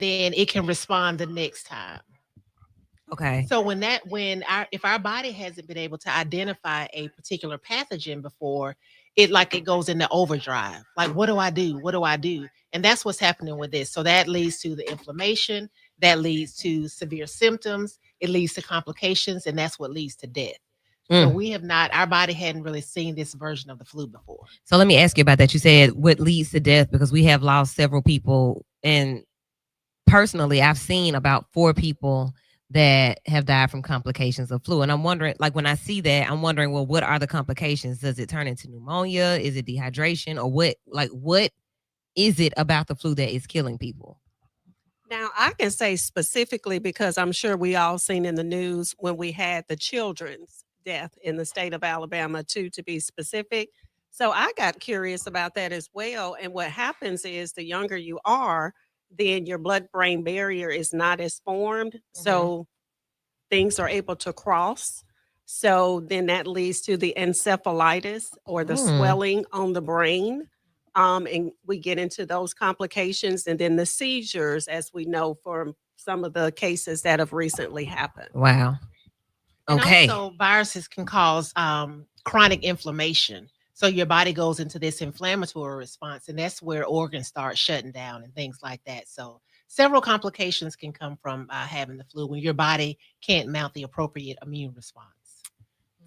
then it can respond the next time. Okay. So if our body hasn't been able to identify a particular pathogen before, it goes into overdrive. Like, what do I do? What do I do? And that's what's happening with this. So that leads to the inflammation, that leads to severe symptoms, it leads to complications, and that's what leads to death. So Mm. our body hadn't really seen this version of the flu before. So let me ask you about that. You said what leads to death, because we have lost several people, and personally, I've seen about 4 people that have died from complications of flu. And I'm wondering, like, when I see that, I'm wondering, well, what are the complications? Does it turn into pneumonia? Is it dehydration? Or what is it about the flu that is killing people? Now, I can say specifically because I'm sure we all seen in the news when we had the children's death in the state of Alabama, too, to be specific. So I got curious about that as well. And what happens is the younger you are, then your blood-brain barrier is not as formed. So things are able to cross. So then that leads to the encephalitis or the swelling on the brain. And we get into those complications, and then the seizures, as we know from some of the cases that have recently happened. Wow. Okay. And also, viruses can cause chronic inflammation. So your body goes into this inflammatory response, and that's where organs start shutting down and things like that. So several complications can come from having the flu when your body can't mount the appropriate immune response.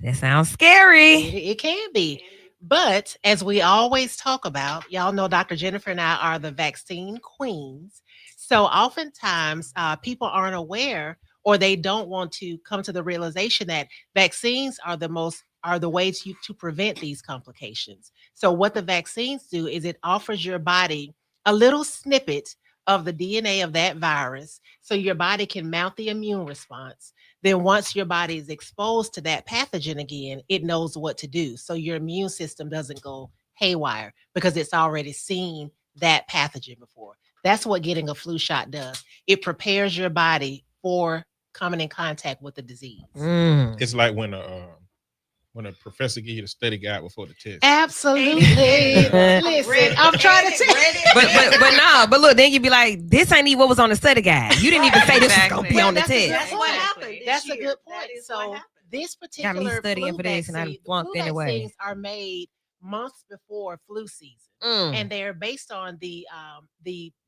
That sounds scary. It can be. But as we always talk about, y'all know Dr. Jennifer and I are the vaccine queens. So oftentimes people aren't aware, or they don't want to come to the realization that vaccines are the way to prevent these complications. So what the vaccines do is it offers your body a little snippet of the DNA of that virus, so your body can mount the immune response. Then once your body is exposed to that pathogen again, it knows what to do. So your immune system doesn't go haywire because it's already seen that pathogen before. That's what getting a flu shot does. It prepares your body for coming in contact with the disease. It's like when a professor gives you the study guide before the test. Absolutely. Listen, I'm trying to tell you. But look, then you'd be like, this ain't even what was on the study guide. You didn't even say this was gonna be on the test. That's what happened. That's a good point. So this particular got me studying for this, and I flunked anyway. Vaccines are made months before flu season, and they're based on the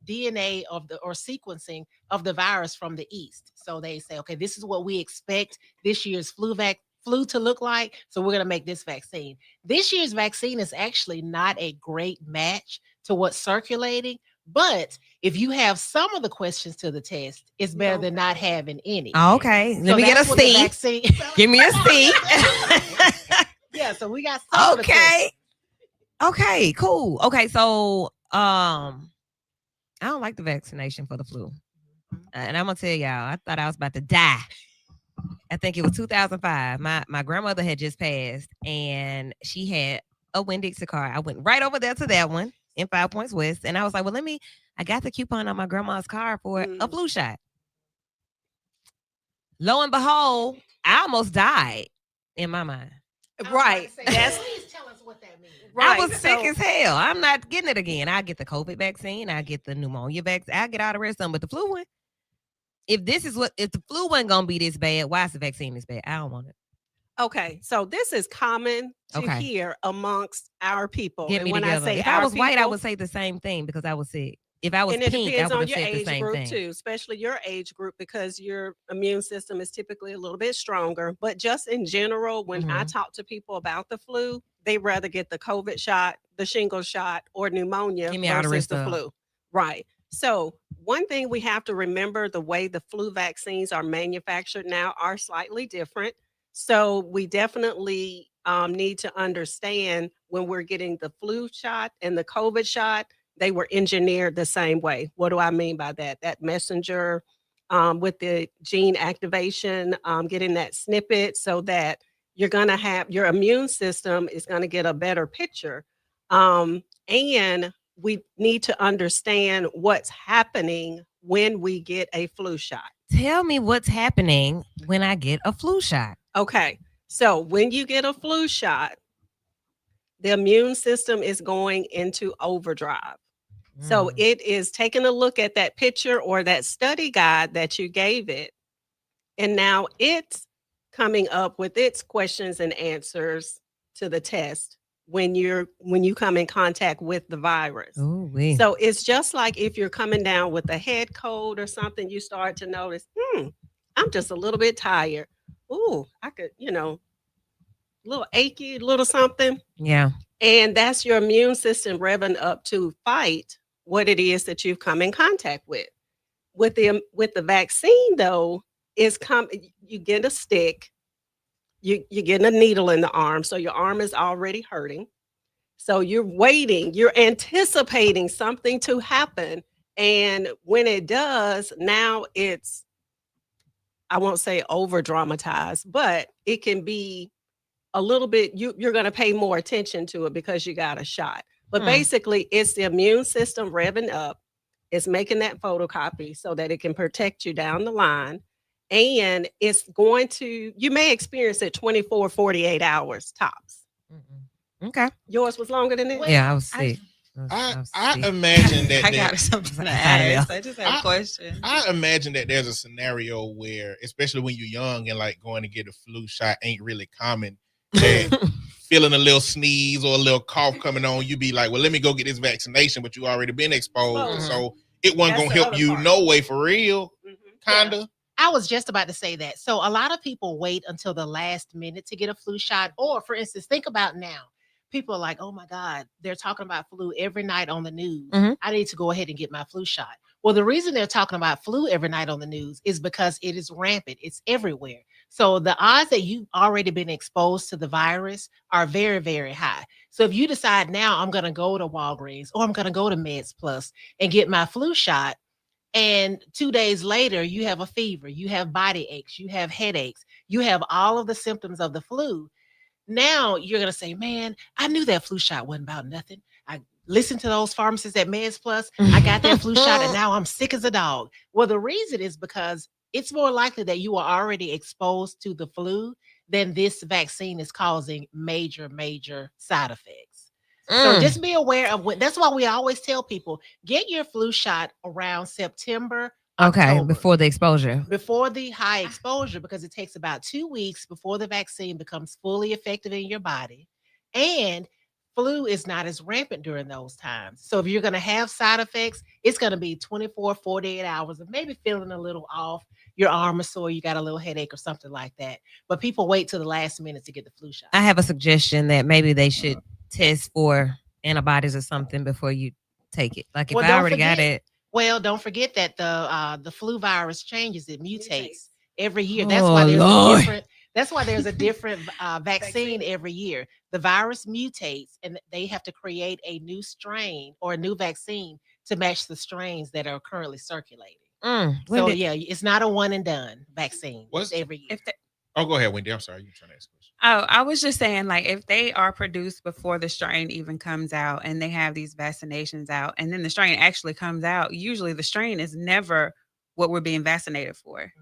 DNA or sequencing of the virus from the East. So they say, okay, this is what we expect this year's flu to look like, so we're going to make this vaccine. This year's vaccine is actually not a great match to what's circulating, but if you have some of the questions to the test, it's better than not having any. Okay, let me get a C. Give me a C. Yeah, so we got some. Okay, cool. Okay, so I don't like the vaccination for the flu, and I'm gonna tell y'all, I thought I was about to die. I think it was 2005. My grandmother had just passed, and she had a Winn-Dixie card. I went right over there to that one in 5 Points West, and I was like, well, I got the coupon on my grandma's card for a flu shot. Lo and behold, I almost died in my mind. Right. Please tell us what that means. Right. I was sick as hell. I'm not getting it again. I get the COVID vaccine. I get the pneumonia vaccine. I get all the rest of them, but the flu one, if the flu wasn't gonna be this bad, why is the vaccine this bad? I don't want it. Okay, so this is common to hear amongst our people. Get me when together. I say if our I was white, I people, would say the same thing because I was sick. If I was and it pink, I depends would on have your said the age same group thing. too, especially your age group, because your immune system is typically a little bit stronger. But just in general, when I talk to people about the flu, they rather get the COVID shot, the shingles shot, or pneumonia versus the flu. Right. So one thing we have to remember, the way the flu vaccines are manufactured now are slightly different. So we definitely need to understand when we're getting the flu shot and the COVID shot, they were engineered the same way. What do I mean by that? That messenger with the gene activation, getting that snippet so that you're going to have your immune system is going to get a better picture. And we need to understand what's happening when we get a flu shot. Tell me what's happening when I get a flu shot. Okay. So when you get a flu shot, the immune system is going into overdrive. So Mm. it is taking a look at that picture or that study guide that you gave it, and now it's coming up with its questions and answers to the test when you come in contact with the virus. Ooh wee. So it's just like if you're coming down with a head cold or something, you start to notice, I'm just a little bit tired. Ooh, I could, a little achy, a little something. Yeah. And that's your immune system revving up to fight what it is that you've come in contact with. With the vaccine though, you get a stick, you're getting a needle in the arm, so your arm is already hurting. So you're waiting, you're anticipating something to happen. And when it does, now it's, I won't say over dramatized, but it can be a little bit, you're going to pay more attention to it because you got a shot. But Hmm. basically, it's the immune system revving up. It's making that photocopy so that it can protect you down the line. And it's going to, you may experience it 24, 48 hours tops. Mm-mm. Okay. Yours was longer than that? Yeah, I was I- sick. I was I sick. imagine I that got something to Out of there. ask. I just have I- a question. I imagine that there's a scenario where, especially when you're young and like going to get a flu shot ain't really common, that feeling a little sneeze or a little cough coming on, you be like, well, let me go get this vaccination, but you already been exposed. Mhm. So it wasn't That's gonna the help other you part. no way for real, Mhm. kinda. I was just about to say that. So a lot of people wait until the last minute to get a flu shot. Or, for instance, think about now. People are like, oh my God, they're talking about flu every night on the news. Mhm. I need to go ahead and get my flu shot. Well, the reason they're talking about flu every night on the news is because it is rampant, it's everywhere. So the odds that you've already been exposed to the virus are very, very high. So if you decide now I'm going to go to Walgreens or I'm going to go to MedsPlus and get my flu shot, and 2 days later, you have a fever, you have body aches, you have headaches, you have all of the symptoms of the flu. Now you're going to say, man, I knew that flu shot wasn't about nothing. I listened to those pharmacists at Meds Plus. I got that flu shot and now I'm sick as a dog. Well, the reason is because it's more likely that you are already exposed to the flu than this vaccine is causing major, major side effects. So Mm. just be aware of when. That's why we always tell people get your flu shot around September, Okay, October, before the exposure. before the high exposure, because it takes about 2 weeks before the vaccine becomes fully effective in your body. And flu is not as rampant during those times. So if you're going to have side effects, it's going to be 24, 48 hours of maybe feeling a little off, your arm is sore, you got a little headache or something like that. But people wait till the last minute to get the flu shot. I have a suggestion that maybe they should test for antibodies or something before you take it. Like if Well, I don't already got forget. it. Well, don't forget that the flu virus changes, it mutates every year. Oh, Lord. That's why there's a different vaccine every year. The virus mutates and they have to create a new strain or a new vaccine to match the strains that are currently circulating. When So did- yeah, it's not a one and done vaccine. What's- It's every year. If they, Oh, go ahead, Wendy. I'm sorry, you trying to ask a question. oh, I was just saying, like, if they are produced before the strain even comes out and they have these vaccinations out, and then the strain actually comes out, usually the strain is never what we're being vaccinated for.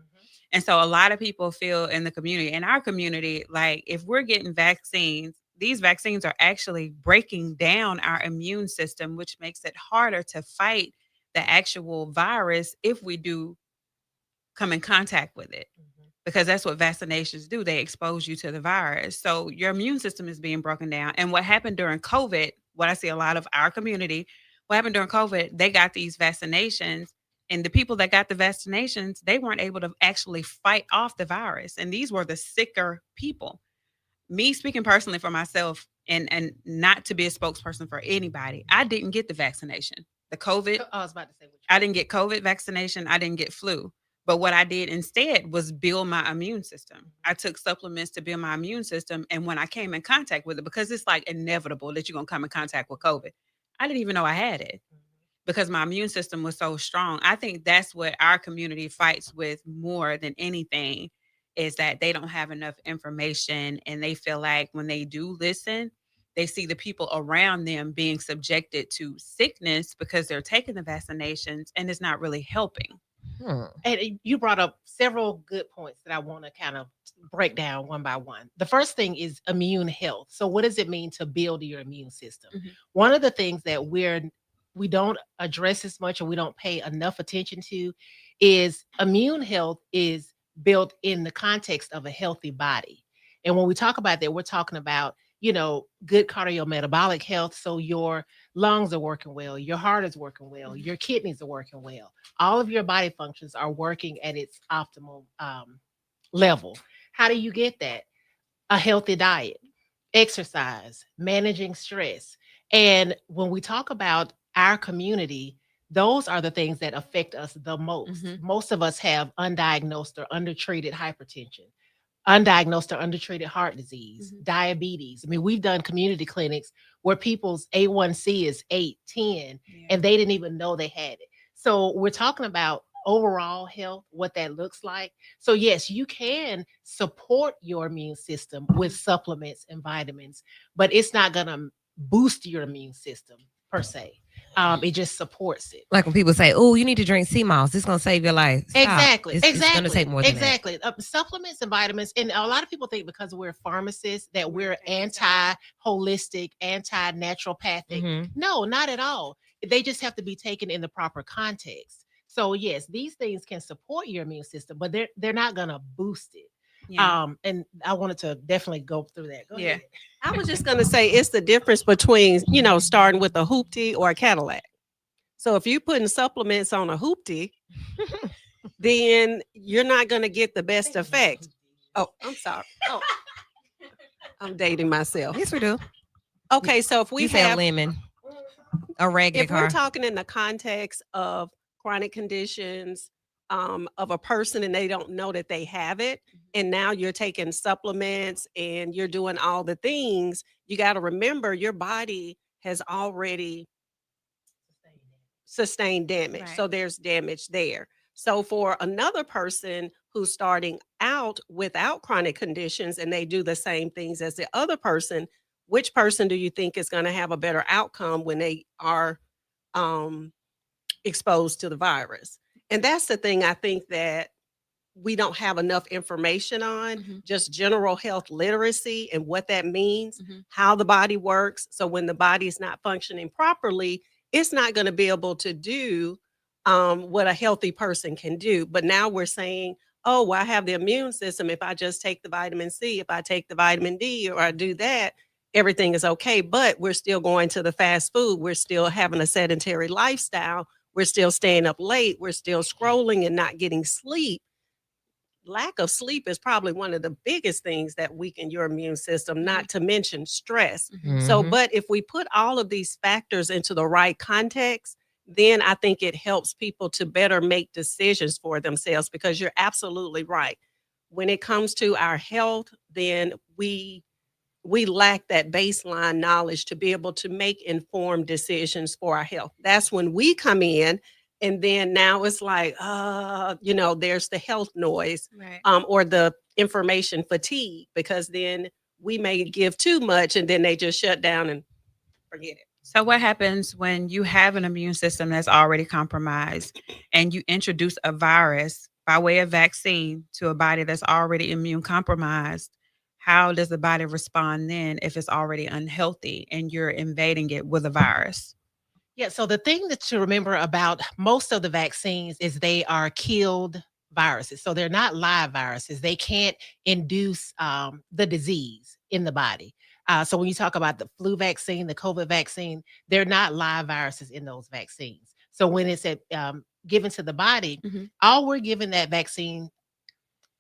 And so a lot of people feel in the community, in our community, like if we're getting vaccines, these vaccines are actually breaking down our immune system, which makes it harder to fight the actual virus if we do come in contact with it. Because that's what vaccinations do. They expose you to the virus. So your immune system is being broken down. And what happened during COVID, what I see a lot of our community, what happened during COVID, they got these vaccinations. And the people that got the vaccinations, they weren't able to actually fight off the virus. And these were the sicker people. Me speaking personally for myself, and not to be a spokesperson for anybody, I didn't get the vaccination. The COVID, I was about to say, I didn't get COVID vaccination. I didn't get flu. But what I did instead was build my immune system. I took supplements to build my immune system. And when I came in contact with it, because it's like inevitable that you're going to come in contact with COVID, I didn't even know I had it because my immune system was so strong. I think that's what our community fights with more than anything is that they don't have enough information and they feel like when they do listen, they see the people around them being subjected to sickness because they're taking the vaccinations and it's not really helping. And you brought up several good points that I want to kind of break down one by one. The first thing is immune health. So, what does it mean to build your immune system? Mhm. One of the things that we're we don't address as much or we don't pay enough attention to is immune health is built in the context of a healthy body. And when we talk about that, we're talking about, good cardiometabolic health. So your lungs are working well, your heart is working well, your kidneys are working well. All of your body functions are working at its optimal level. How do you get that? A healthy diet, exercise, managing stress. And when we talk about our community, those are the things that affect us the most. Most of us have undiagnosed or undertreated hypertension, undiagnosed or undertreated heart disease, diabetes. I mean, we've done community clinics where people's A1C is 8, 10, and they didn't even know they had it. So we're talking about overall health, what that looks like. So yes, you can support your immune system with supplements and vitamins, but it's not going to boost your immune system per se. It just supports it. Like when people say, "Oh, you need to drink sea moss. It's gonna save your life." Stop. Exactly. It's gonna take more than exactly. Supplements and vitamins. And a lot of people think because we're pharmacists that we're anti-holistic, anti-naturopathic. that. No, not at all. They just have to be taken in the proper context. So yes, these things can support your immune system, but they're not gonna boost it. Yeah. And I wanted to definitely go through that. Go ahead. I was just going to say it's the difference between, starting with a hoopty or a Cadillac. So if you're putting supplements on a hoopty, then you're not going to get the best effect. Oh, I'm sorry. Oh, I'm dating myself. Yes, we do. Okay, so if we You say a have, lemon, a regular if we're car. talking in the context of chronic conditions, of a person and they don't know that they have it, and now you're taking supplements and you're doing all the things, you got to remember your body has already sustained damage. Right. So there's damage there. So for another person who's starting out without chronic conditions and they do the same things as the other person, which person do you think is going to have a better outcome when they are exposed to the virus? And that's the thing I think that we don't have enough information on, just general health literacy and what that means, how the body works. So when the body is not functioning properly, it's not going to be able to do what a healthy person can do. But now we're saying, oh, well, I have the immune system. If I just take the vitamin C, if I take the vitamin D, or I do that, everything is okay. But we're still going to the fast food. We're still having a sedentary lifestyle. We're still staying up late. We're still scrolling and not getting sleep. Lack of sleep is probably one of the biggest things that weaken your immune system, not to mention stress. So, but if we put all of these factors into the right context, then I think it helps people to better make decisions for themselves, because you're absolutely right. When it comes to our health, then we lack that baseline knowledge to be able to make informed decisions for our health. That's when we come in. And then now it's like, there's the health noise, Right. or the information fatigue, because then we may give too much and then they just shut down and forget it. So what happens when you have an immune system that's already compromised and you introduce a virus by way of vaccine to a body that's already immune compromised? How does the body respond then if it's already unhealthy and you're invading it with a virus? Yeah, so the thing that to remember about most of the vaccines is they are killed viruses. So they're not live viruses. They can't induce the disease in the body. So when you talk about the flu vaccine, the COVID vaccine, they're not live viruses in those vaccines. So when it's given to the body, all we're giving that vaccine,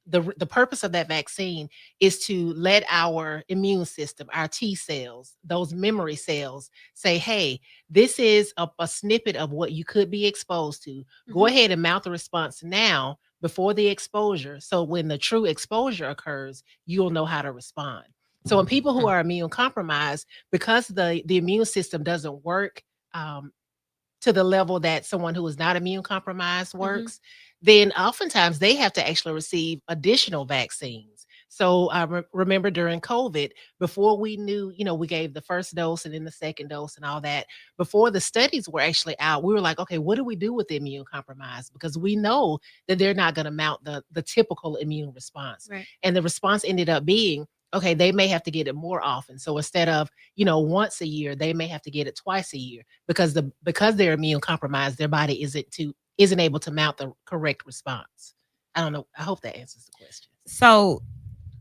the purpose of that vaccine is to let our immune system, our T cells, those memory cells say, hey, this is a snippet of what you could be exposed to. Go ahead and mount the response now before the exposure. So when the true exposure occurs, you'll know how to respond. So in people who are immune compromised, because the immune system doesn't work to the level that someone who is not immune compromised works, then oftentimes they have to actually receive additional vaccines. So I remember during COVID, before we knew, we gave the first dose and then the second dose and all that, before the studies were actually out, we were like, okay, what do we do with the immune compromised? Because we know that they're not going to mount the typical immune response. Right. And the response ended up being Okay, they may have to get it more often. So instead of, once a year, they may have to get it twice a year because they're immune compromised, their body isn't able to mount the correct response. I don't know. I hope that answers the question. So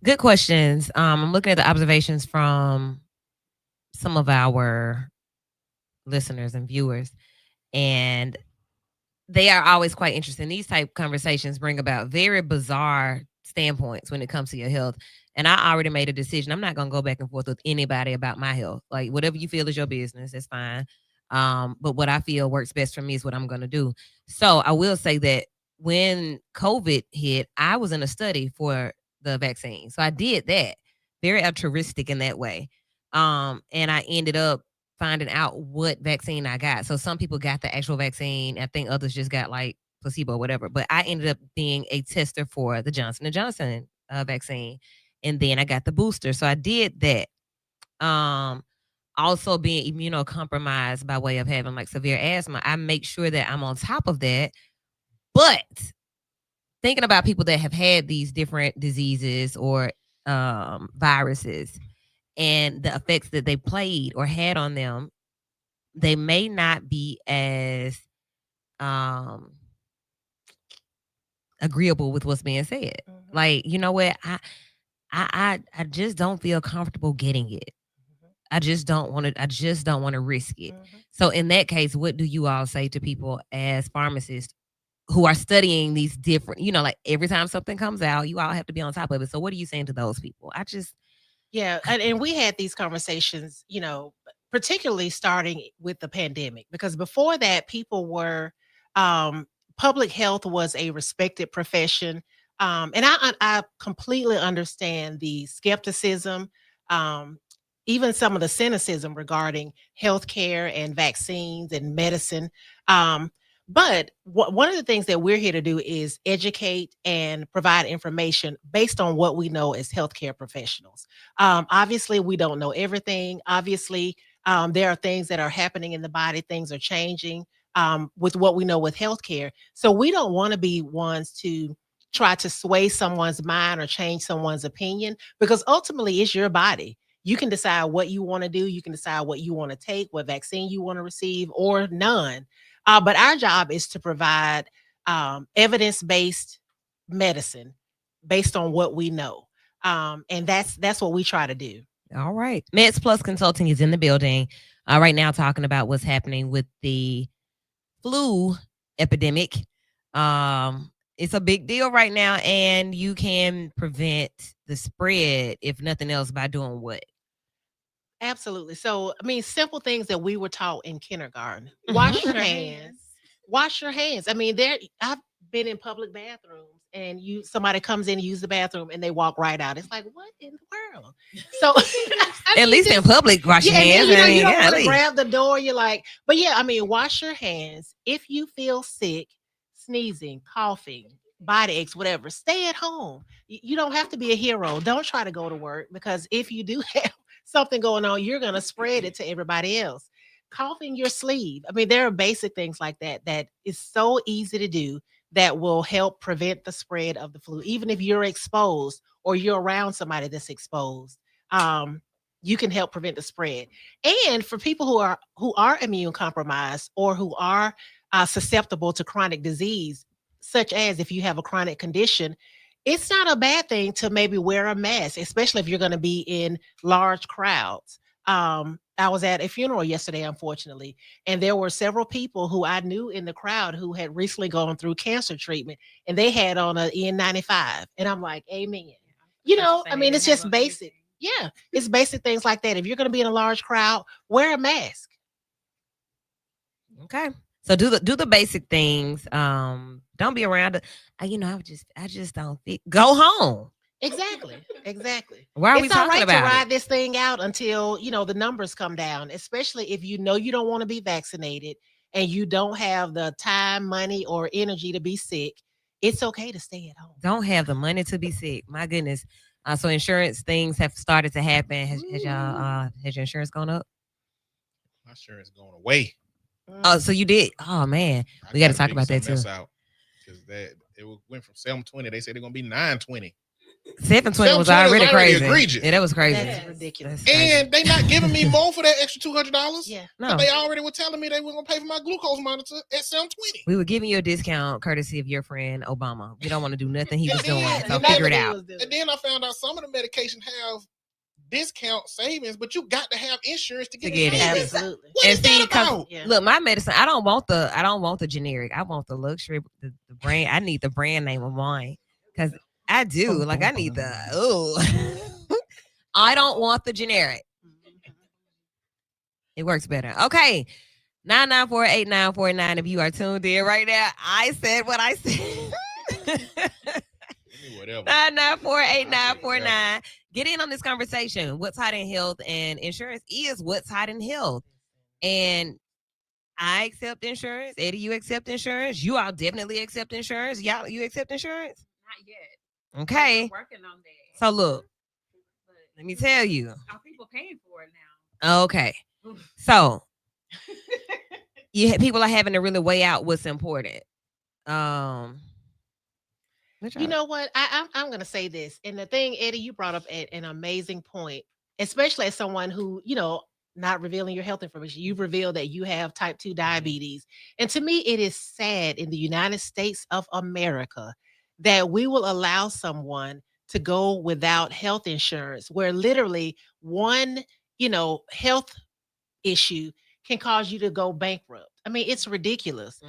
good questions. I'm looking at the observations from some of our listeners and viewers, and they are always quite interesting. These type conversations bring about very bizarre standpoints when it comes to your health. And I already made a decision. I'm not gonna go back and forth with anybody about my health. Like whatever you feel is your business, it's fine. But what I feel works best for me is what I'm gonna do. So I will say that when COVID hit, I was in a study for the vaccine. So I did that. Very altruistic in that way. And I ended up finding out what vaccine I got. So some people got the actual vaccine. I think others just got like placebo or whatever. But I ended up being a tester for the Johnson and Johnson vaccine, and then I got the booster. So I did that. Also being immunocompromised by way of having like severe asthma, I make sure that I'm on top of that. But thinking about people that have had these different diseases or viruses and the effects that they played or had on them, they may not be as agreeable with what's being said. Mhm. Like, you know what? I just don't feel comfortable getting it. I just don't want to risk it. Mhm. So in that case, what do you all say to people as pharmacists who are studying these different, like every time something comes out, you all have to be on top of it. So what are you saying to those people? Yeah, and we had these conversations, particularly starting with the pandemic, because before that, people were public health was a respected profession, and I completely understand the skepticism, um, even some of the cynicism regarding healthcare and vaccines and medicine. Um, but one of the things that we're here to do is educate and provide information based on what we know as healthcare professionals. Obviously, we don't know everything. Obviously, there are things that are happening in the body, things are changing with what we know with healthcare. So we don't want to be ones to try to sway someone's mind or change someone's opinion because ultimately it's your body. You can decide what you want to do. You can decide what you want to take, what vaccine you want to receive, or none. But our job is to provide evidence based medicine based on what we know. And that's what we try to do. All right. MedsPlus Consulting is in the building right now talking about what's happening with the flu epidemic. It's a big deal right now, and you can prevent the spread, if nothing else, by doing what? Absolutely. So, I mean, simple things that we were taught in kindergarten. Wash your hands. Wash your hands. I mean, I've been in public bathrooms and somebody comes in and use the bathroom and they walk right out. It's like, what in the world? So I At mean, least in public, wash your yeah, and then hands. you don't want to Golly. grab the door. You're like, but yeah, I mean, wash your hands. If you feel sick, sneezing, coughing, body aches, whatever, stay at home. You don't have to be a hero. Don't try to go to work because if you do have something going on, you're gonna spread it to everybody else. Coughing your sleeve. I mean, there are basic things like that that is so easy to do that will help prevent the spread of the flu, even if you're exposed or you're around somebody that's exposed. Um, you can help prevent the spread. And for people who are immune compromised or who are susceptible to chronic disease, such as if you have a chronic condition, it's not a bad thing to maybe wear a mask, especially if you're going to be in large crowds. I was at a funeral yesterday, unfortunately, and there were several people who I knew in the crowd who had recently gone through cancer treatment, and they had on an N95, and I'm like, "Amen." I mean, it's just basic. Yeah, it's basic things like that. If you're going to be in a large crowd, wear a mask. Okay. So do the basic things. Don't be around. I just don't fit. Go home. Exactly. Exactly. Why are we It's all talking right to about ride it? this thing out until, the numbers come down, especially if you know you don't want to be vaccinated and you don't have the time, money, or energy to be sick. It's okay to stay at home. Don't have the money to be sick. My goodness. So insurance things have started to happen. Has your insurance gone up? My sure it's going away. Oh, so you did. Oh man, we got to talk about that too. Out because that went from 720. They said they're gonna be 920. $720 was $720 already crazy. egregious. Yeah, that was crazy. That's ridiculous. That's crazy. And they not giving me more for that extra $200. Yeah. No, They already were telling me they were gonna pay for my glucose monitor at $720. we were giving you a discount courtesy of your friend Obama. We don't want to do nothing he was doing, Yeah, so and figure it that- out. And then I found out some of the medication have discount savings, but you got to have insurance to get To get it. savings. Absolutely. What And is see, that 'cause about? Yeah. look, my medicine, I don't want the generic. I want the luxury, the brand. I need the brand name of mine because I do. Like I need the I don't want the generic. It works better. Okay. 994-8949. If you are tuned in right now, I said what I said. Whatever. 994-8949. Get in on this conversation. What's hot in health and insurance is what's hot in health. And I accept insurance. Eddie, you accept insurance. You all definitely accept insurance. Y'all, you accept insurance? Not yet. Okay. We're working on that. So look, But let me tell you. are people paying for it now? Okay. So people are having to really weigh out what's important. You know what? I'm going to say this. And the thing, Eddie, you brought up an amazing point, especially as someone who, not revealing your health information. You've revealed that you have type 2 diabetes. And to me, it is sad in the United States of America that we will allow someone to go without health insurance, where literally one, health issue can cause you to go bankrupt. I mean, it's ridiculous.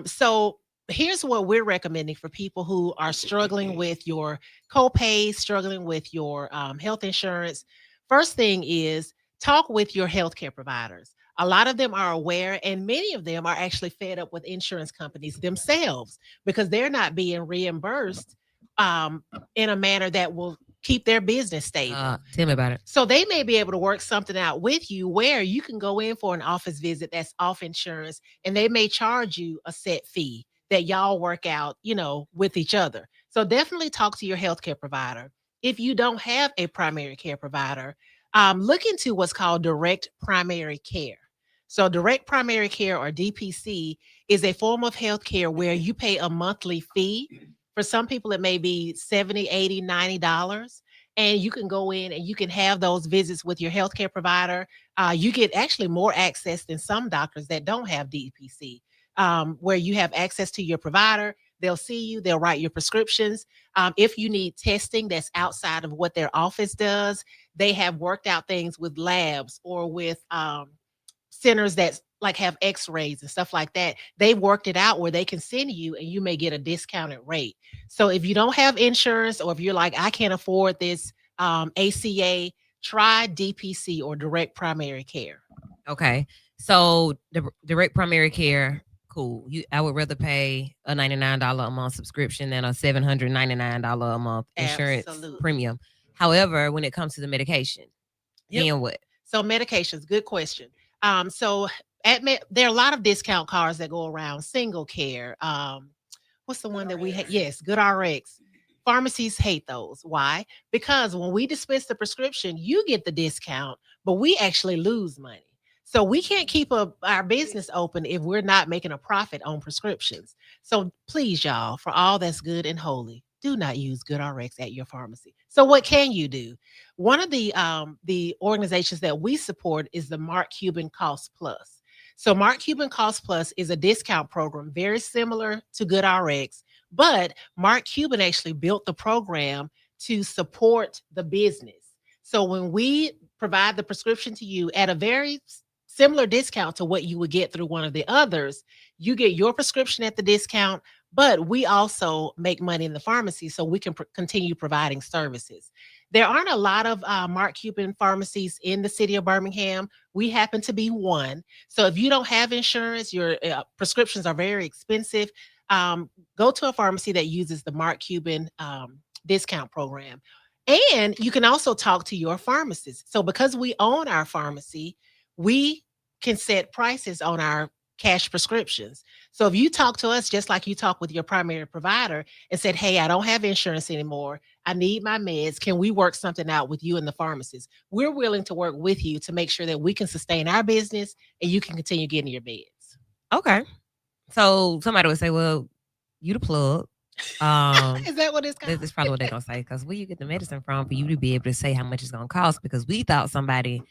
So here's what we're recommending for people who are struggling with your copay, struggling with your health insurance. First thing is talk with your healthcare providers. A lot of them are aware, and many of them are actually fed up with insurance companies themselves because they're not being reimbursed in a manner that will keep their business stable. Tell me about it. So they may be able to work something out with you where you can go in for an office visit that's off insurance, and they may charge you a set fee that y'all work out, with each other. So definitely talk to your healthcare provider. If you don't have a primary care provider, look into what's called direct primary care. So direct primary care, or DPC, is a form of healthcare where you pay a monthly fee. For some people, it may be $70, $80, $90. And you can go in and you can have those visits with your healthcare provider. You get actually more access than some doctors that don't have DPC, where you have access to your provider. They'll see you, they'll write your prescriptions. If you need testing that's outside of what their office does, they have worked out things with labs or with centers that like have x-rays and stuff like that. They've worked it out where they can send you and you may get a discounted rate. So if you don't have insurance, or if you're like, I can't afford this ACA, try DPC, or direct primary care. Okay. So the direct primary care, cool. I would rather pay a $99 a month subscription than a $799 a month insurance Absolutely. premium. However, when it comes to the medication, then what? So medications, good question. So there are a lot of discount cards that go around. Single Care. What's the one that we had? Yes, Good RX. Pharmacies hate those. Why? Because when we dispense the prescription, you get the discount, but we actually lose money. So we can't keep our business open if we're not making a profit on prescriptions. So please, y'all, for all that's good and holy, do not use Good RX at your pharmacy. So what can you do? One of the organizations that we support is the Mark Cuban Cost Plus. So Mark Cuban Cost Plus is a discount program very similar to Good RX, but Mark Cuban actually built the program to support the business. So when we provide the prescription to you at a very similar discount to what you would get through one of the others, you get your prescription at the discount, but we also make money in the pharmacy so we can continue providing services. There aren't a lot of Mark Cuban pharmacies in the city of Birmingham. We happen to be one. So if you don't have insurance, your prescriptions are very expensive, go to a pharmacy that uses the Mark Cuban discount program. And you can also talk to your pharmacist. So because we own our pharmacy, we can set prices on our cash prescriptions. So if you talk to us just like you talk with your primary provider and said, hey, I don't have insurance anymore, I need my meds, can we work something out with you and the pharmacist? We're willing to work with you to make sure that we can sustain our business and you can continue getting your meds. Okay. So somebody would say, well, you the plug. Is that what it's called? That's probably what they're gonna say. Because where you get the medicine from for you to be able to say how much it's gonna cost? Because we thought somebody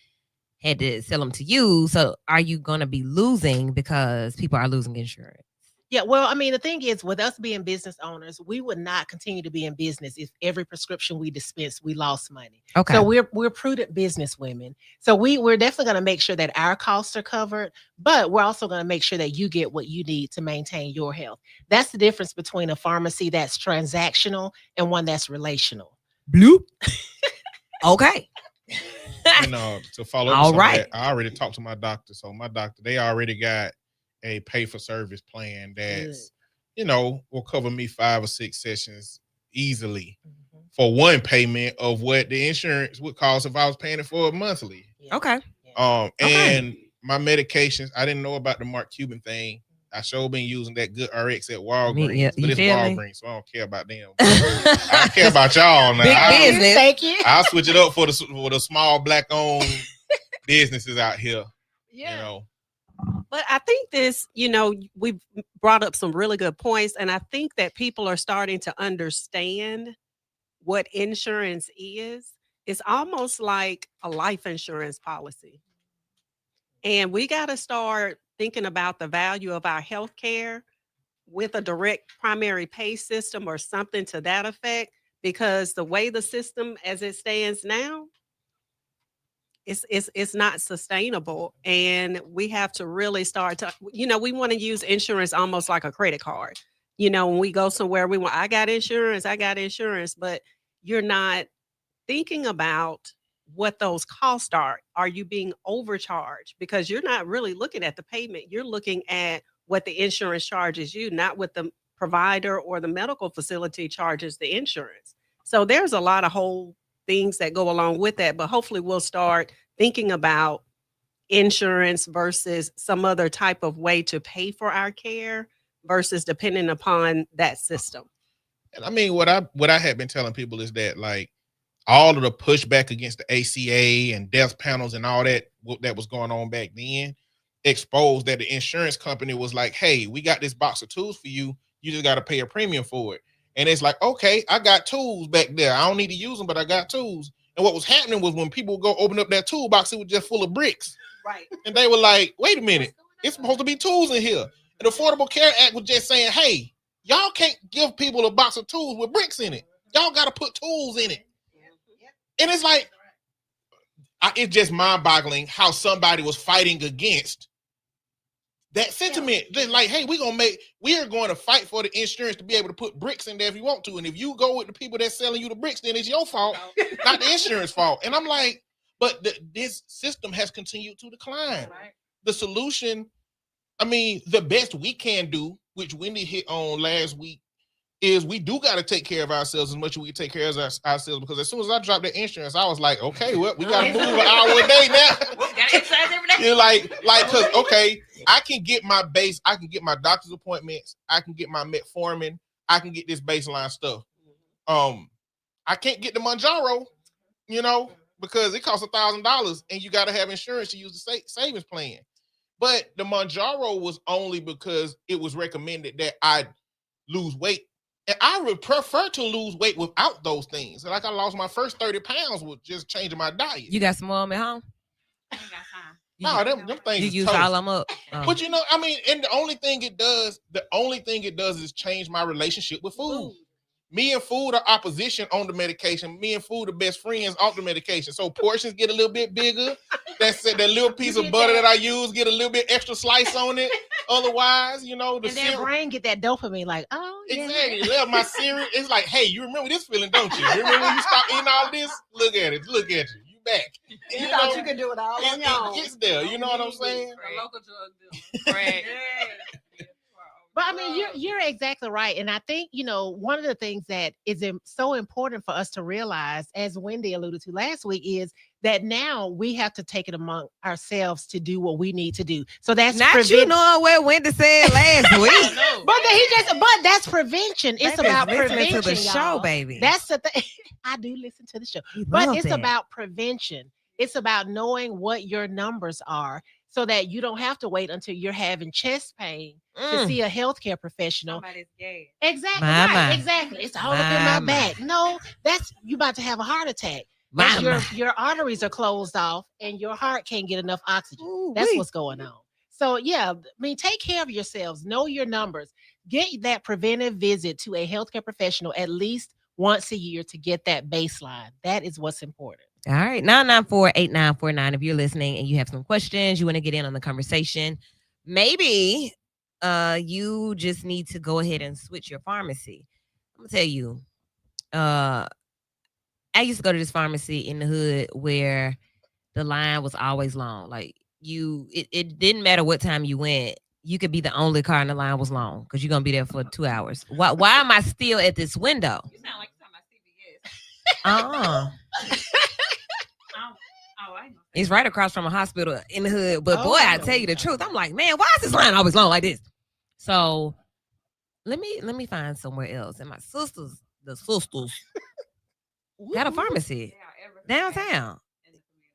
had to sell them to you. So are you gonna be losing because people are losing insurance? Yeah, well, I mean, the thing is, with us being business owners, we would not continue to be in business if every prescription we dispense, we lost money. Okay. So we're prudent business women. So we're definitely going to make sure that our costs are covered, but we're also going to make sure that you get what you need to maintain your health. That's the difference between a pharmacy that's transactional and one that's relational. Bloop. Okay. And to follow up, All some of right. that, I already talked to my doctor. So my doctor, they already got a pay for service plan that's, will cover me 5 or 6 sessions easily for one payment of what the insurance would cost if I was paying it for it monthly. Yeah. Okay. And my medications, I didn't know about the Mark Cuban thing. I sure been using that good RX at Walgreens, yeah, but you it's feel me? Walgreens, so I don't care about them. I don't care about y'all now. Big business. Thank you. I'll switch it up for the small black owned businesses out here. Yeah. But I think this, we brought up some really good points. And I think that people are starting to understand what insurance is. It's almost like a life insurance policy. And we got to start thinking about the value of our health care with a direct primary pay system or something to that effect, because the way the system as it stands now, it's not sustainable. And we have to really start to, we want to use insurance almost like a credit card. When we go somewhere, I got insurance, but you're not thinking about what those costs are. Are you being overcharged? Because you're not really looking at the payment. You're looking at what the insurance charges you, not what the provider or the medical facility charges the insurance. So there's a lot of whole things that go along with that, but hopefully we'll start thinking about insurance versus some other type of way to pay for our care versus depending upon that system. And I mean, what I had been telling people is that, like, all of the pushback against the ACA and death panels and all that was going on back then exposed that the insurance company was like, hey, we got this box of tools for you. You just got to pay a premium for it. And it's like, okay, I got tools back there. I don't need to use them, but I got tools. And what was happening was when people would go open up that toolbox, it was just full of bricks. Right. And they were like, wait a minute, it's supposed to be tools in here. And the Affordable Care Act was just saying, hey, y'all can't give people a box of tools with bricks in it. Y'all got to put tools in it. And it's like, it's just mind-boggling how somebody was fighting against that sentiment. They're like, hey, we are going to fight for the insurance to be able to put bricks in there if you want to. And if you go with the people that's selling you the bricks, then it's your fault, not the insurance fault. And I'm like, but this system has continued to decline. Right. The solution, I mean, the best we can do, which Wendy hit on last week, is we do got to take care of ourselves as much as we can take care of ourselves, because as soon as I dropped that insurance, I was like, okay, well, we got to move an hour a day now. You're like, because, okay, I can get my base, I can get my doctor's appointments, I can get my metformin, I can get this baseline stuff. I can't get the Mounjaro, because it costs $1,000 and you got to have insurance to use the savings plan. But the Mounjaro was only because it was recommended that I lose weight. And I would prefer to lose weight without those things. Like, I lost my first 30 pounds with just changing my diet. You got some more at home? No, them things. You use all them up. Oh. But I mean, and the only thing it does is change my relationship with food. Me and food are opposition on the medication. Me and food are best friends off the medication. So portions get a little bit bigger. That's it. That little piece of butter that I use get a little bit extra slice on it. Otherwise, the and their brain get that dopamine, like, oh, yeah. Exactly. Love my cereal. It's like, hey, you remember this feeling, don't you? You remember when you stop eating all this? Look at it. Look at you. You back. You thought you could do it all on your own. It gets there. You know what I'm saying? A local drug dealer. Right. But I mean, you're exactly right. And I think, one of the things that is so important for us to realize, as Wendy alluded to last week, is that now we have to take it among ourselves to do what we need to do. So that's not you knowing what Wendy said last week. But that's prevention. It's about prevention. To the show, baby. That's the thing. I do listen to the show, but it's about prevention. It's about knowing what your numbers are. so that you don't have to wait until you're having chest pain to see a healthcare professional. Somebody's gay. Exactly. My, Right. my. Exactly. It's all up in My, my back. No, that's you about to have a heart attack. That's your arteries are closed off and your heart can't get enough oxygen. That's what's going on. So yeah, I mean, take care of yourselves. Know your numbers. Get that preventive visit to a healthcare professional at least once a year to get that baseline. That is what's important. All right, 994-8949. If you're listening and you have some questions, you want to get in on the conversation, maybe you just need to go ahead and switch your pharmacy. I'm gonna tell you, I used to go to this pharmacy in the hood where the line was always long. Like it didn't matter what time you went. You could be the only car and the line was long because you're gonna be there for 2 hours. Why am I still at this window? You sound like you're talking about CVS. It's right across from a hospital in the hood. But boy, I tell you the truth, okay. I'm like, man, why is this line always long like this? So let me find somewhere else. And the sisters had a pharmacy downtown.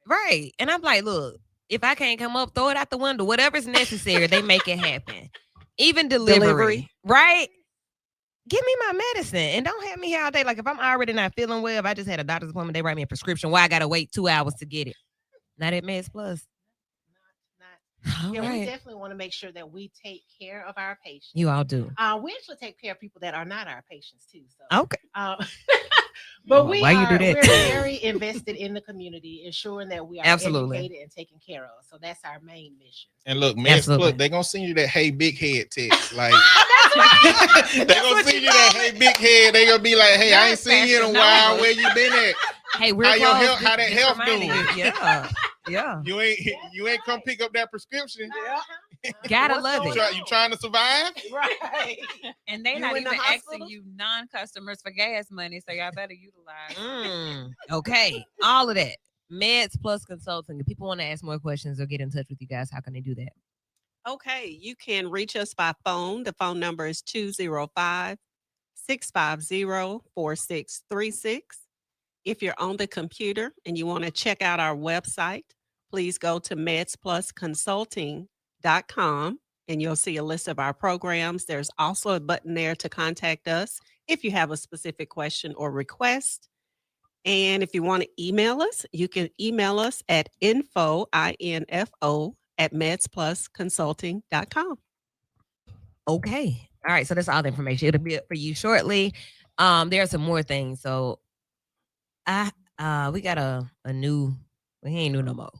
Right. And I'm like, look, if I can't come up, throw it out the window. Whatever's necessary, they make it happen. Even delivery. Right? Give me my medicine and don't have me here all day. Like if I'm already not feeling well, if I just had a doctor's appointment, they write me a prescription. Why I gotta wait 2 hours to get it? Not at MedsPlus. All Yeah, we right. definitely want to make sure that we take care of our patients. You all do. We actually take care of people that are not our patients too. So, Okay. but we Why you do that? we're very invested in the community, ensuring that we are Absolutely. educated and taken care of. So that's our main mission. And look, Absolutely. MedsPlus, they're gonna send you that hey big head text. Like That's right. they're That's gonna what send you you that call hey it. big head. They're gonna be like, hey, I ain't That's seen you in a Pastor while. Nova. Where you been at? Hey, we're How your close. health- how that Just health reminding doing? you. Yeah. Yeah. You ain't come pick up that prescription. Gotta What's love going it. on? You trying to survive? Right. And they You not in the even asking hospital? you non-customers for gas money, so y'all better utilize. Okay. All of that. MedsPlus Consulting. If people want to ask more questions or get in touch with you guys, how can they do that? Okay, you can reach us by phone. The phone number is 205-650-4636. If you're on the computer and you want to check out our website, please go to MedsPlusConsulting.com and you'll see a list of our programs. There's also a button there to contact us if you have a specific question or request. And if you want to email us, you can email us at info at medsplusconsulting.com. Okay. All right. So that's all the information. It'll be up for you shortly. There are some more things. So we got a new, well, he ain't new no more.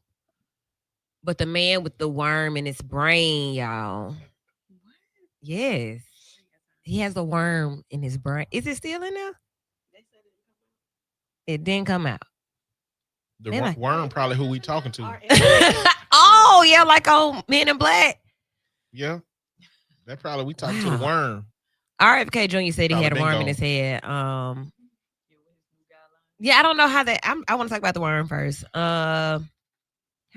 But the man with the worm in his brain, y'all. Yes. He has a worm in his brain. Is it still in there? It didn't come out. The Man, worm probably who we talking to. Oh, yeah, like on Men in Black. Yeah. That probably we talking to the Wow. worm. RFK Jr. said he Probably had a been worm in gone. his head. Yeah, I don't know how that. I want to talk about the worm first. How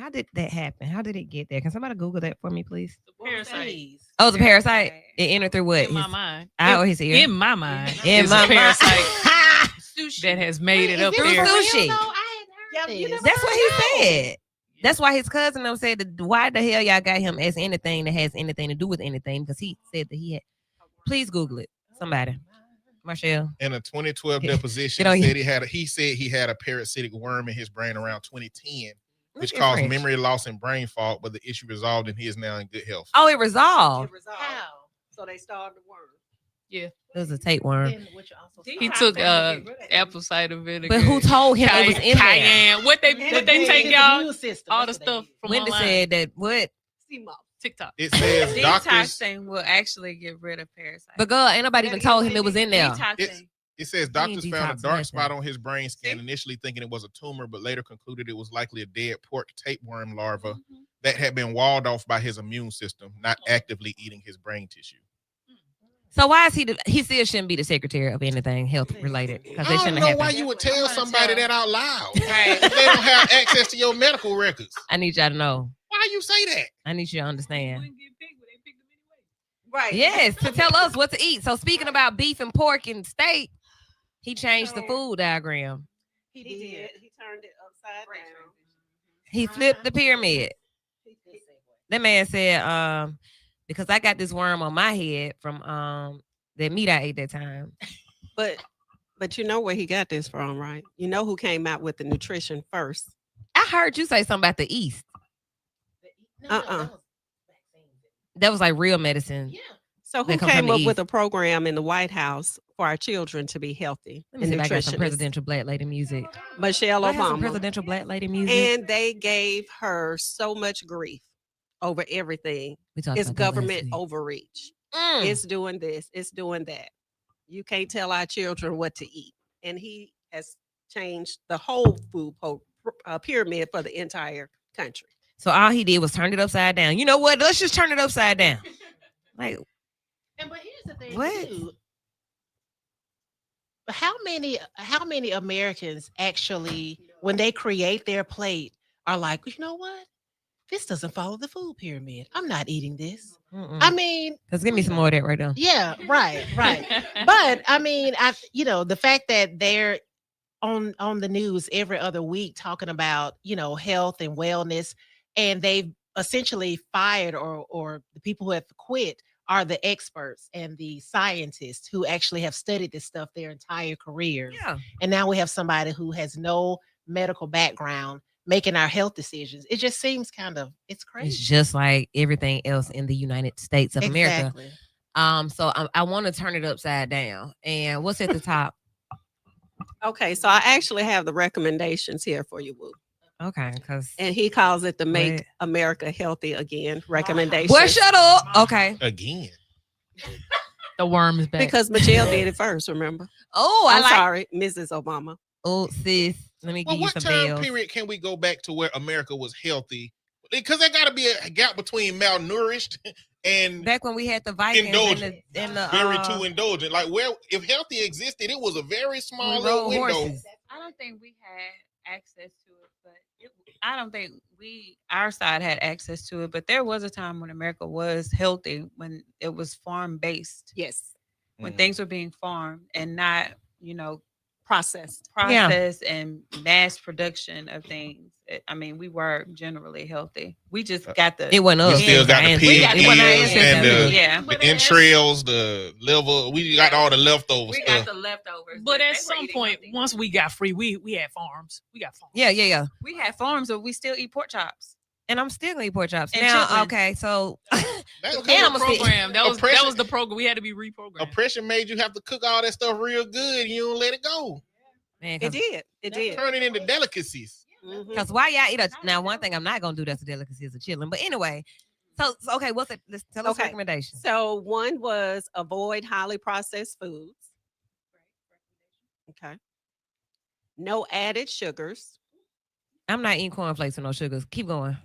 did that happen? How did it get there? Can somebody Google that for me, please? Parasite. Oh, it's a parasite. It entered through what? In my His mind. eye or his ear? In my mind. In it's my a parasite mind. Sushi. that has made it Wait, up is Through this there. for real, sushi. though? I hadn't heard you this. never That's what he No. said. That's why his cousin them said that why the hell y'all got him as anything that has anything to do with anything because he said that he had. Please Google it, somebody. Marshall. In a 2012 Get- deposition, get on said your- he said he had a parasitic worm in his brain around 2010, which Look at caused French. memory loss and brain fog, but the issue resolved and he is now in good health. Oh, it resolved. How? So they starved the worm. It was a tapeworm. Then what you also He saw. took apple cider vinegar. But who told him it was in there? Cayenne. What they And did they then take his y'all immune system, all the that's what they stuff did. from Wendy online? said that what? TikTok. It says doctors. Detoxing will actually get rid of parasites. But girl, ain't nobody even told him it was in there. Detoxing. It says He doctors ain't found a detox dark nothing. spot on his brain scan, initially thinking it was a tumor, but later concluded it was likely a dead pork tapeworm larva that had been walled off by his immune system, not actively eating his brain tissue. So why is he still shouldn't be the secretary of anything health related? Because I they don't shouldn't know have why happened. you would tell somebody that out loud. Right. If they don't have access to your medical records. I need y'all to know. Why you say that? I need you to understand. Right. Yes, to tell us what to eat. So speaking about beef and pork and steak, he changed the So- food diagram. He did. He turned it upside down. He flipped the pyramid. Good segue. That man said, because I got this worm on my head from that meat I ate that time. But you know where he got this from, right? You know who came out with the nutrition first? I heard you say something about the East. That was like real medicine. Yeah. So who That come from came the up with East. a program in the White House for our children to be healthy Let me and see if I got some nutritious? presidential black lady music. Michelle Do I have some Obama. presidential black lady music. And they gave her so much grief over everything. We talked It's about that last government week. overreach. Mm. It's doing this. It's doing that. You can't tell our children what to eat. And he has changed the whole food pyramid for the entire country. So all he did was turn it upside down. You know what? Let's just turn it upside down. Like, But here's the thing What? too. How many Americans actually, when they create their plate, are like, you know what? This doesn't follow the food pyramid. I'm not eating this. I mean, let's give me some more of that right now. yeah, right. But I mean, the fact that they're on the news every other week talking about, health and wellness, and they've essentially fired or the people who have quit are the experts and the scientists who actually have studied this stuff their entire careers. Yeah. And now we have somebody who has no medical background making our health decisions. It just seems it's It's crazy. just like everything else in the United States of America. Exactly. So I want to turn it upside down. And what's at the top? Okay, so I actually have the recommendations here for you, Woo. Okay, because And he calls it the Make What? America Healthy Again recommendation. boy, shut up. Okay. Again. The worm is back. Because Michelle did it first, remember? Oh, I'm sorry, Mrs. Obama. Oh, sis, let me Well, give you what some time bills. period can we go back to where America was healthy? Because there got to be a gap between malnourished and Back when we had the Vikings Indulgent. and the very too indulgent. Like where, if healthy existed, it was a very small we little rode window. horses. I don't think we had access to it, but I don't think our side had access to it. But there was a time when America was healthy, when it was farm based, Yes, when Mhm. things were being farmed and not, processed. process and mass production of things. I mean, we were generally healthy. We just got the It wasn't We us. still got the It pig got the wasn't our ears ancestors and either. yeah. the entrails, the liver. We got all the leftover We stuff. got the leftovers. But they at were some eating point, healthy. once we got free, we had farms. We got farms. Yeah. We had farms, but we still eat pork chops. And I'm still gonna eat pork chops. And Now, chitlins. okay, so That's That because I'ma was see- the program. That was oppression- the program. We had to be reprogrammed. oppression made you have to cook all that stuff real good. And you don't let it go. man, It did. It did. Turn it into delicacies. Mhm. because why y'all eat a now one thing I'm not gonna do that's a delicacy is a chillin'. But anyway, so okay, what's it? Let's tell us Okay. recommendations. So one was avoid highly processed foods. Okay. No added sugars. I'm not eating cornflakes with no sugars. Keep going.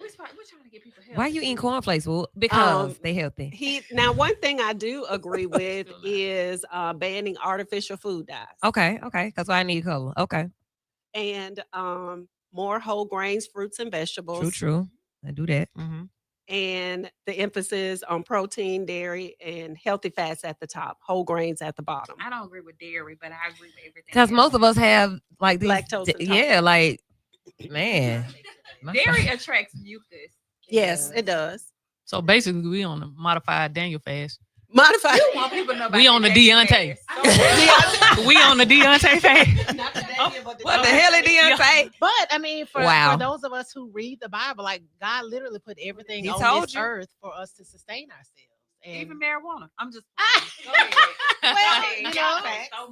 We're trying to get people healthy. Why you eating cornflakes? Well, because they healthy. Now one thing I do agree with is banning artificial food dyes. Okay, that's why I need color. Okay, And more whole grains, fruits, and vegetables. true. I do that. Mm-hmm. And the emphasis on protein, dairy, and healthy fats at the top, whole grains at the bottom. I don't agree with dairy, but I agree with everything. Because else. most of us have like these. Lactose intolerant. Yeah, like man. My dairy son- attracts mucus. Yes, it does. So basically, we on a modified Daniel fast. Modified. You want people to know about We on the Deontay. We on the Deontay fast. What the hell is Deontay? But I mean, for Wow. those of us who read the Bible, like God literally put everything He on told this you. earth for us to sustain ourselves. And Even marijuana. I'm just. Well, you know,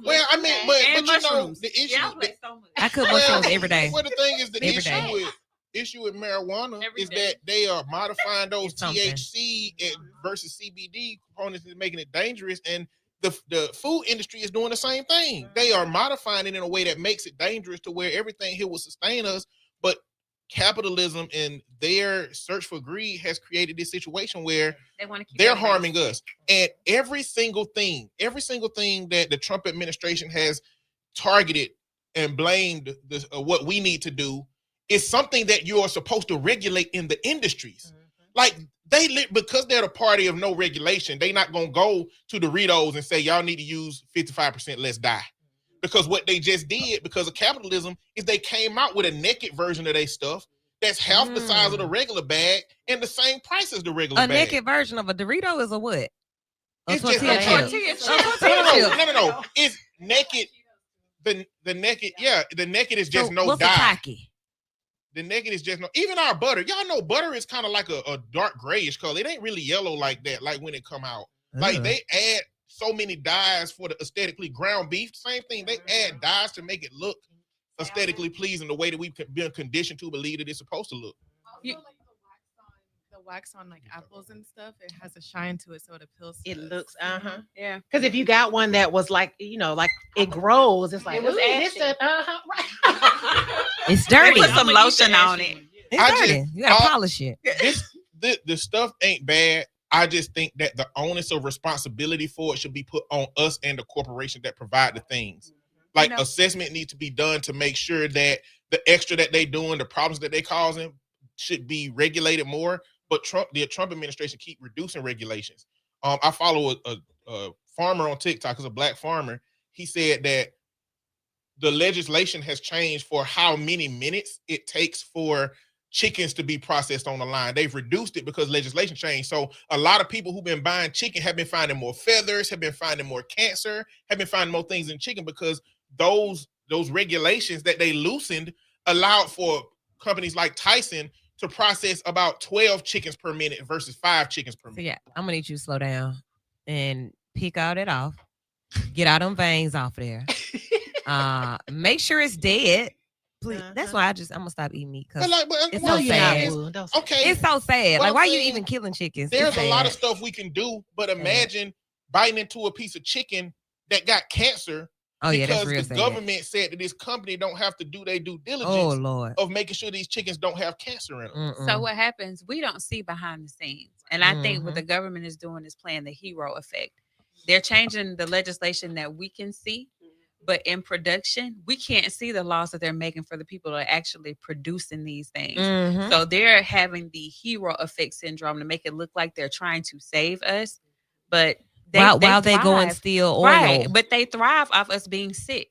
Well, I mean, but And you know, mushrooms. the issue. Yeah, I play so much. I cook Well, mushrooms every day. Well, the thing is, the Every issue day. with marijuana Every is day. that they are modifying those It's something. THC versus CBD components and making it dangerous. And the food industry is doing the same thing. They are modifying it in a way that makes it dangerous to where everything here will sustain us. But capitalism and their search for greed has created this situation where They want to keep. they're everybody harming sick. us. And every single thing that the Trump administration has targeted and blamed what we need to do is something that you are supposed to regulate in the industries. Like because they're the party of no regulation, they not gonna go to Doritos and say y'all need to use 55% less dye. Because what they just did, because of capitalism, is they came out with a naked version of their stuff that's half the size of the regular bag and the same price as the regular A bag. naked version of a Dorito is a what? A It's just tortilla a chip. tortilla chip. No. It's naked. The naked, yeah. The naked is just So no what's dye. a Taki? The naked is just no. Even our butter, y'all know butter is kind of like a dark grayish color. It ain't really yellow like that. Like when it come out, like they add so many dyes for the aesthetically ground beef. Same thing. They add dyes to make it look aesthetically pleasing the way that we've been conditioned to believe that it's supposed to look. The wax on like apples and stuff, it has a shine to it, so it appeals to It us. looks, Yeah. because if you got one that was like, like it grows, it's like, It was ooh, this ashy. right. It's dirty. Put some lotion on it. It's I dirty. just- You gotta polish it. The stuff ain't bad. I just think that the onus of responsibility for it should be put on us and the corporation that provide the things. Like assessment needs to be done to make sure that the extra that they doing, the problems that they causing, should be regulated more. But the Trump administration keep reducing regulations. I follow a farmer on TikTok, who's a black farmer. He said that the legislation has changed for how many minutes it takes for chickens to be processed on the line. They've reduced it because legislation changed. So a lot of people who've been buying chicken have been finding more feathers, have been finding more cancer, have been finding more things in chicken because those regulations that they loosened allowed for companies like Tyson to process about 12 chickens per minute versus 5 chickens per minute. So yeah, I'm gonna need you to slow down and pick all that off. Get all them veins off there. Make sure it's dead. Please. That's why I'm gonna stop eating meat because it's so sad. Okay, it's so sad. Well, Like, why I'm you saying even killing chickens? There's It's a lot sad. of stuff we can do, but imagine biting into a piece of chicken that got cancer. Oh yeah, that's because real the sad. government said that this company don't have to do their due diligence Oh Lord. of making sure these chickens don't have cancer in them. So what happens? We don't see behind the scenes. And I think what the government is doing is playing the hero effect. They're changing the legislation that we can see, but in production, we can't see the laws that they're making for the people that are actually producing these things. So they're having the hero effect syndrome to make it look like they're trying to save us, but while they go and steal oil. Right, but they thrive off us being sick.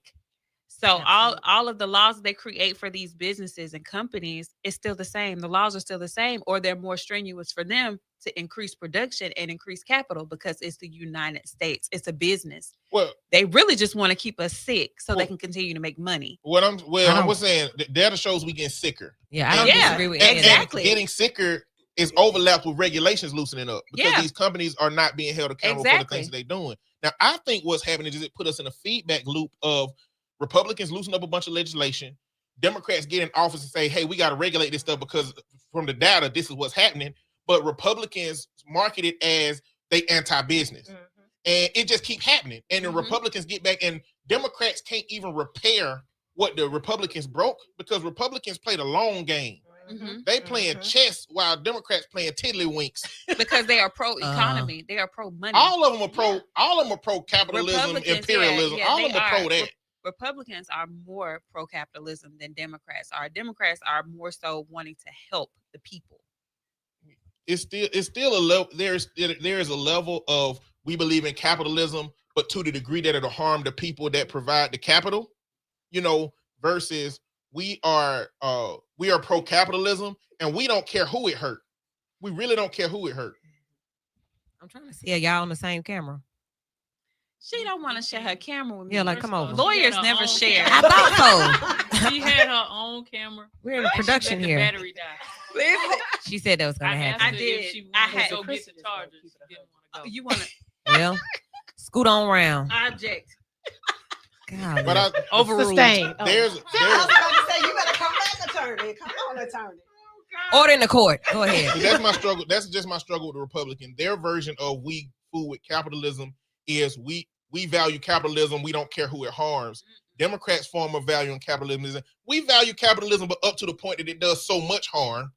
So all of the laws that they create for these businesses and companies is still the same. The laws are still the same, or they're more strenuous for them to increase production and increase capital because it's the United States. It's a business. Well, they really just want to keep us sick so they can continue to make money. I was saying the data shows we getting sicker. Yeah, I don't disagree with exactly. And getting sicker is overlapped with regulations loosening up because these companies are not being held accountable for the things that they're doing. Now, I think what's happening is it put us in a feedback loop of Republicans loosen up a bunch of legislation. Democrats get in office and say, hey, we got to regulate this stuff because from the data, this is what's happening. But Republicans market it as they anti-business. And it just keeps happening. And the Republicans get back and Democrats can't even repair what the Republicans broke because Republicans play the long game. They playing chess while Democrats playing tiddlywinks because they are pro-economy. They are pro-money. All of them are pro. All of them are pro-capitalism, imperialism. All of them are pro that. Republicans are more pro-capitalism than Democrats are. Democrats are more so wanting to help the people. It's still a level. There is a level of we believe in capitalism, but to the degree that it'll harm the people that provide the capital, versus we are pro-capitalism and we don't care who it hurt. We really don't care who it hurt. I'm trying to see y'all on the same camera. She don't want to share her camera with me. Yeah, like come over. Lawyers never share. I thought so. She had her own camera. We're in production here. Battery died. She said that was gonna happen. I did. I had to go get the charger. She didn't want to go. You want to? Well, scoot on around. I object. God, but overruled. There's I was about to say you better come back, attorney. Come on, attorney. Order in the court. Go ahead. That's my struggle. That's just my struggle with the Republican. Their version of we fool with capitalism is we value capitalism. We don't care who it harms. Democrats' form of valuing capitalism is we value capitalism, but up to the point that it does so much harm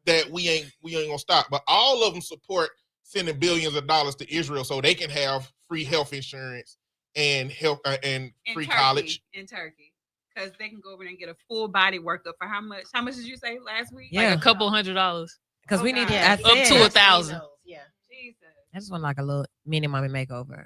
that we ain't gonna stop. But all of them support sending billions of dollars to Israel so they can have free health insurance and health and free college in Turkey. Because they can go over there and get a full body workup for how much? How much did you say last week? Yeah, like a couple $100. Because we need up to 1,000. Yeah. Jesus. I just want like a little mini mommy makeover.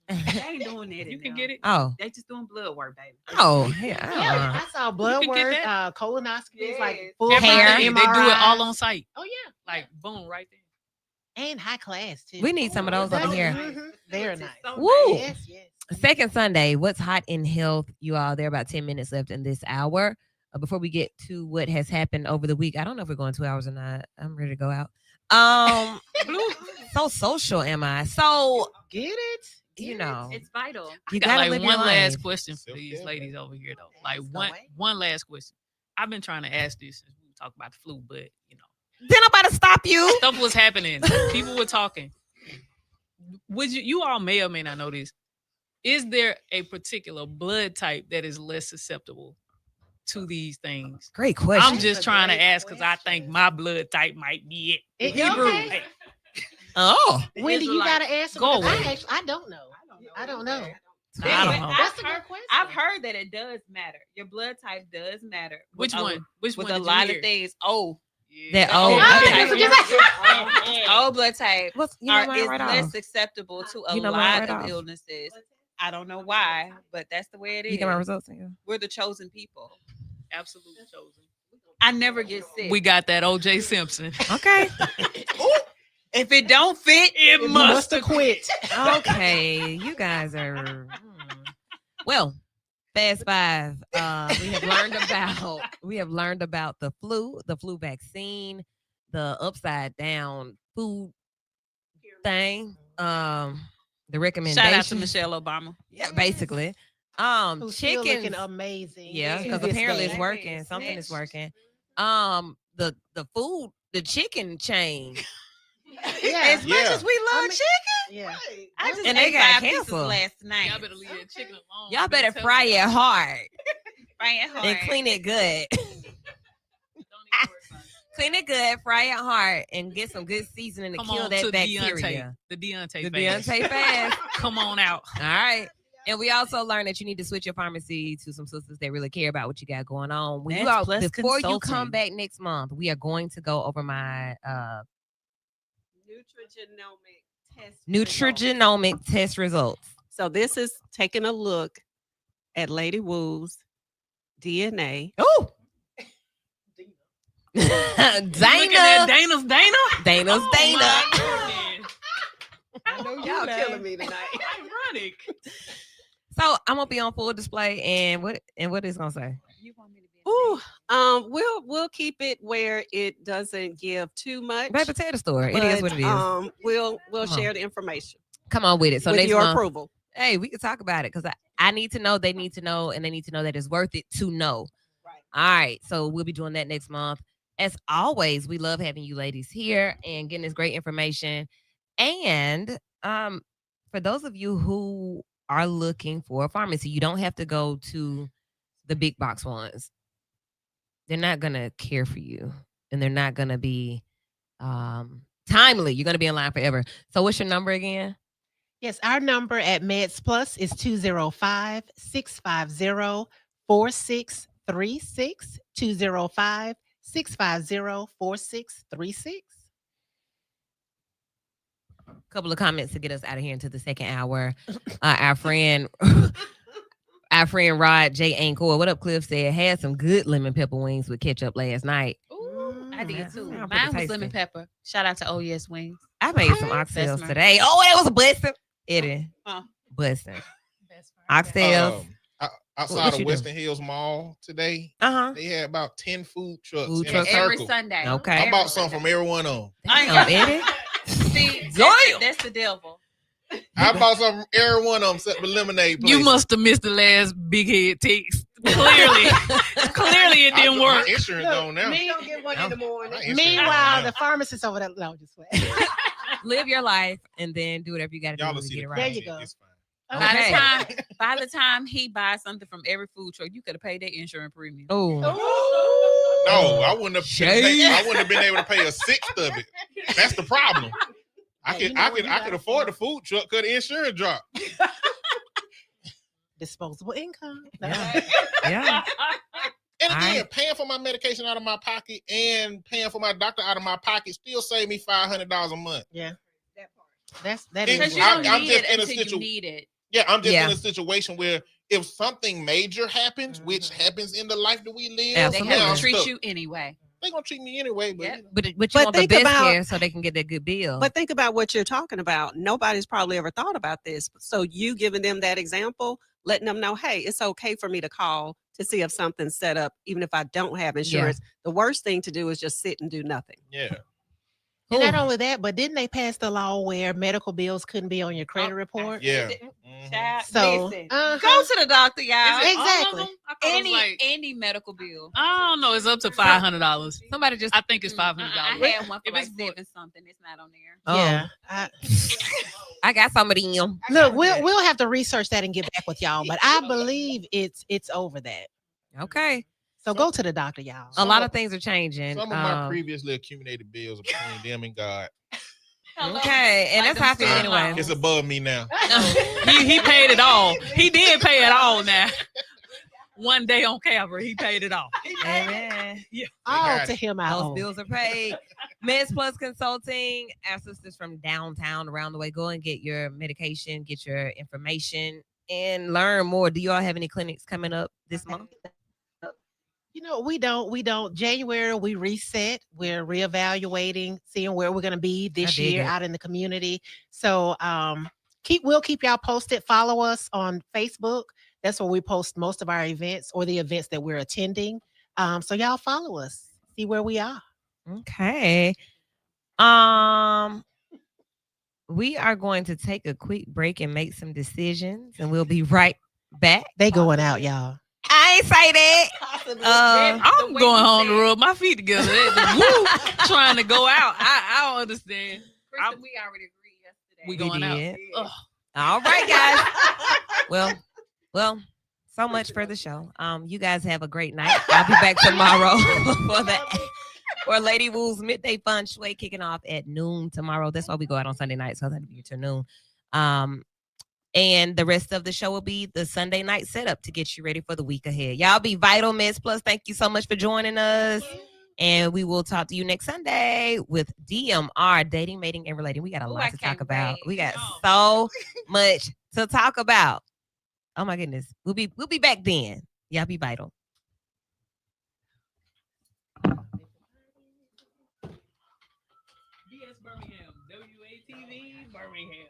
They ain't doing that. You can get it. Oh. They just doing blood work, baby. Oh, yeah. Yeah, I saw blood can get work, that. colonoscopies, like Yes. full Hair. body They do it all MRIs. on site. Oh yeah, Like boom, right there. and high class too. We need some of those up in here. Very nice. Woo. Yes, yes. Second Sunday, what's hot in health? You all, there are about 10 minutes left in this hour. Before we get to what has happened over the week, I don't know if we're going 2 hours or not. I'm ready to go out. So social am I? So, Get it? you know, It's vital. you Got gotta like live one your last life. question for these Self-care, ladies baby. over here though. Like Ask away. one last question. I've been trying to ask this since we talk about the flu, but you know, Did nobody stop you? stuff was happening. People were talking. Would you all may or may not know this? Is there a particular blood type that is less susceptible to these things? Great question. I'm just a trying to great ask because I think question. my blood type might be it. Hebrew. Hey, Oh, Wendy, you got to answer. Go because away. I don't know. I don't know. I don't know. That's a good question. I've heard that it does matter. Your blood type does matter. Which With a- one? Which With one? a did lot you of hear? things. Oh, that Yeah. old. Ah, Okay. that's what you said. O blood type What's you know are mine is right less off? susceptible to a You know mine lot right of off. illnesses. I don't know why, but that's the way it is. You got my results in here? We're the chosen people. Absolutely chosen. I never get sick. We got that OJ Simpson. Okay. If it don't fit, It You must must have quit. Okay. You guys are. Well, Fast Five. We have learned about the flu vaccine, the upside down food thing, the recommendation. shout out to Michelle Obama. Yeah, basically. Who's still Chickens. looking amazing. Yeah, to because this apparently day. it's working. Something is working. The food, the chicken chain. Yeah. As much as we love I mean- chicken, Yeah. I just And they ate got 5 pieces cancer. last night. Y'all better leave that chicken alone. Y'all I've been better telling fry y'all. it hard Frying hard. and clean it good. Don't even worry about it. Clean it good, fry it hard, and get some good seasoning to Come kill on that to bacteria. The Deontay The fast. Deontay fast. Come on out. All right. And we also learned that you need to switch your pharmacy to some sisters that really care about what you got going on. When you all, MedsPlus before you come Consulting. back next month, we are going to go over my nutrigenomic test results. So this is taking a look at Lady Woo's DNA. Oh, Look at Dana. that Dana's Dana. Dana's Oh, Dana. my goodness. I know y'all killing me tonight. Ironic. So I'm gonna be on full display, and what is gonna say? You want me to be in Ooh, we'll keep it where it doesn't give too much. Baby, tell the story. It is but, what it is. We'll Come on. share the information Come on with it. So with next your month, approval. hey, we can talk about it because I need to know, they need to know, and they need to know that it's worth it to know. Right. All right. So we'll be doing that next month. As always, we love having you ladies here and getting this great information. And for those of you who are looking for a pharmacy, you don't have to go to the big box ones. They're not gonna care for you, and they're not gonna be timely. You're gonna be in line forever. So what's your number again? Yes, our number at MedsPlus is 205-650-4636. 205-650-4636. Couple of comments to get us out of here into the second hour. Our friend Rod J. Ankor, what up, Cliff, said, had some good lemon pepper wings with ketchup last night. Ooh, I did that too. sound Mine pretty was lemon tasty. pepper. Shout out to Oh Yes Wings. I made some That's oxtails my- today. Oh, that was a blessing. Eddie. Blessing. Oxtails. Outside What of you do? Western Hills Mall today, Uh-huh. they had about 10 food trucks Food in trucks. a Every circle. Sunday. Okay. I bought some from every one of them. Damn, Eddie. See, Damn. that's the devil. I bought some from every one of them except the lemonade place. You must have missed the last big head text. Clearly it didn't My work. insurance on now. Me don't get one in the morning. My insurance Meanwhile, on the now. pharmacist over there, no, just wait. Live your life and then do whatever you got to Y'all do will to see get the it There right. you content. go. It's fine. Okay. By the time he buys something from every food truck, you could have paid that insurance premium. Oh, No, I wouldn't have. Shade. I wouldn't have been able to pay a sixth of it. That's the problem. I Hey, could, you know I what could, you I gotta could afford the food truck because the insurance dropped. Disposable income. No. yeah. Yeah. And All again, right. paying for my medication out of my pocket and paying for my doctor out of my pocket still save me $500 a month. Yeah. That It- Because is you I- don't I'm need just it in a until you situ- need it. Yeah, I'm just Yeah. in a situation where if something major happens, which Mhm. happens in the life that we live, They Absolutely. have now to I'm treat stuck. you anyway. They gonna treat me anyway, but Yep. you know. But you But want the think best about- care so they can get that good bill. But think about what you're talking about. Nobody's probably ever thought about this. So you giving them that example, letting them know, hey, it's okay for me to call to see if something's set up, even if I don't have insurance. The worst thing to do is just sit and do nothing. Yeah. And not Ooh. only that, but didn't they pass the law where medical bills couldn't be on your credit report? Yeah. Child, So, listen, uh-huh. go to the doctor, y'all. Is it all of Exactly. them? I thought it was like Any medical bill. I don't know. It's up to $500. Somebody just I think it's $500. I had one for If like it's for- 7 something. It's not on there. Yeah. I got some of them. Look, we'll have to research that and get back with y'all, but I believe it's over that. Okay. So go to the doctor, y'all. A lot of things are changing. Some of my previously accumulated bills are between them and God. Okay, and Like that's how I them feel student anyway. loans. It's above me now. he paid it all. He did pay it all now. One day on Calvary, he paid it all. Amen. All got to it. him I Those owe. bills are paid. MedsPlus Consulting, our sisters from downtown around the way. Go and get your medication, get your information, and learn more. Do you all have any clinics coming up this month? You know, we don't. January we reset. We're reevaluating, seeing where we're gonna be this dig year it. out in the community. So we'll keep y'all posted. Follow us on Facebook. That's where we post most of our events or the events that we're attending. So y'all follow us, see where we are. Okay. We are going to take a quick break and make some decisions, and we'll be right back. They going out, y'all. I ain't say that. I'm going home to rub my feet together. Woo, trying to go out. I don't understand. Kristen, we already agreed yesterday. We We going out. did. Ugh. All right, guys. Well, so much for the show. You guys have a great night. I'll be back tomorrow for Lady Woo's Midday Fun Shui kicking off at noon tomorrow. That's why we go out on Sunday night, so that'll be till noon. And the rest of the show will be the Sunday night setup to get you ready for the week ahead. Y'all be vital, MedsPlus. Thank you so much for joining us. And we will talk to you next Sunday with DMR, dating, mating, and relating. We got a lot to talk about. wait. We got so much to talk about. Oh my goodness. We'll be back then. Y'all be vital. BS Birmingham, WATV Birmingham.